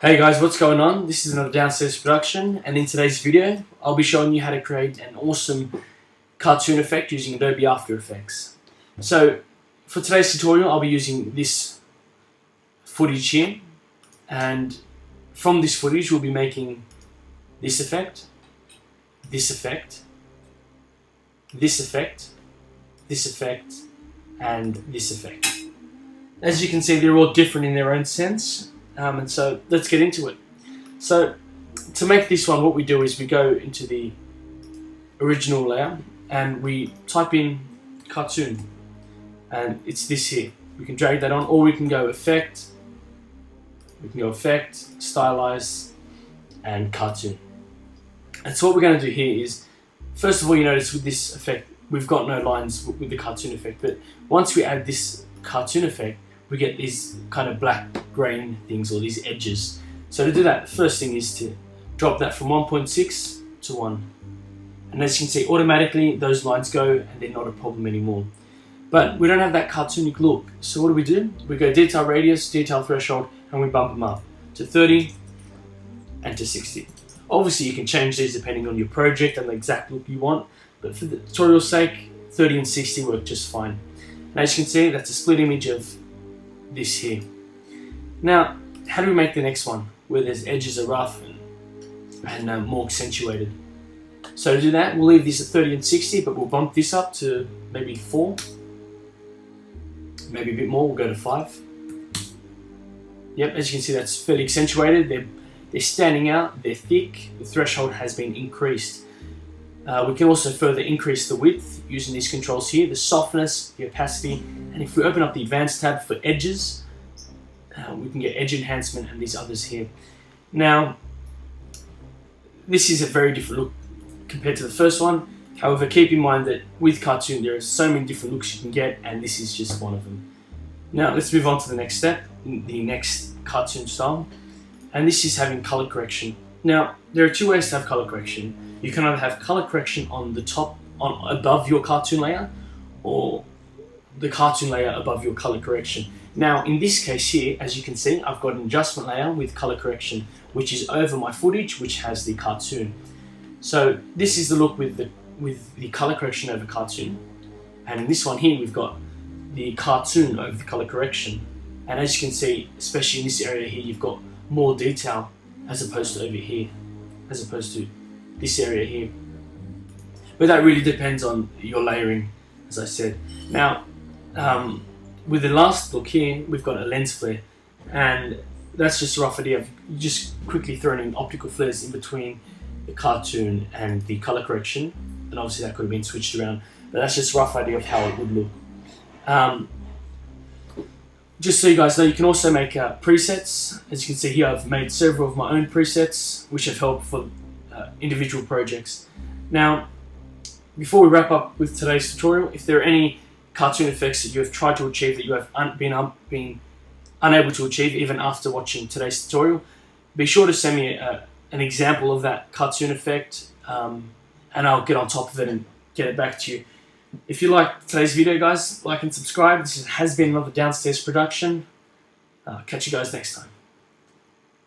Hey guys, what's going on? This is another downstairs production, and in today's video I'll be showing you how to create an awesome cartoon effect using Adobe After Effects. So for today's tutorial I'll be using this footage here, and from this footage we'll be making this effect, this effect, this effect, this effect, and this effect. As you can see, they're all different in their own sense. And so let's get into it. So to make this one, what we do is we go into the original layer and we type in cartoon, and it's this here. We can drag that on, or we can go effect, stylize, and cartoon. And so what we're going to do here is, first of all, you notice with this effect we've got no lines with the cartoon effect, but once we add this cartoon effect we get these kind of black grain things, or these edges. So to do that, the first thing is to drop that from 1.6 to 1. And as you can see, automatically those lines go and they're not a problem anymore. But we don't have that cartoonic look. So what do? We go detail radius, detail threshold, and we bump them up to 30 and to 60. Obviously you can change these depending on your project and the exact look you want, but for the tutorial's sake, 30 and 60 work just fine. And as you can see, that's a split image of this here. Now, how do we make the next one where there's edges are rough and more accentuated? So to do that, we'll leave this at 30 and 60, but we'll bump this up to maybe 4, maybe a bit more. We'll go to 5. Yep, as you can see, that's fairly accentuated. They're standing out, they're thick, the threshold has been increased. We can also further increase the width using these controls here, the softness, the opacity, and if we open up the advanced tab for edges, we can get edge enhancement and these others here. Now, this is a very different look compared to the first one. However, keep in mind that with cartoon there are so many different looks you can get, and this is just one of them. Now, let's move on to the next step, the next cartoon style, and this is having color correction. Now, there are two ways to have color correction. You can either have color correction on the top, above your cartoon layer, or the cartoon layer above your color correction. Now, in this case here, as you can see, I've got an adjustment layer with color correction, which is over my footage, which has the cartoon. So this is the look with the color correction over cartoon. And in this one here, we've got the cartoon over the color correction. And as you can see, especially in this area here, you've got more detail as opposed to over here, as opposed to this area here. But that really depends on your layering, as I said. Now, with the last look here, we've got a lens flare, and that's just a rough idea of just quickly throwing in optical flares in between the cartoon and the color correction, and obviously that could have been switched around, but that's just a rough idea of how it would look. Just so you guys know, you can also make presets. As you can see here, I've made several of my own presets which have helped for individual projects. Now, before we wrap up with today's tutorial, if there are any cartoon effects that you have tried to achieve that you have been unable to achieve even after watching today's tutorial, be sure to send me an example of that cartoon effect, and I'll get on top of it and get it back to you. If you liked today's video, guys, like and subscribe. This has been another downstairs production. Catch you guys next time.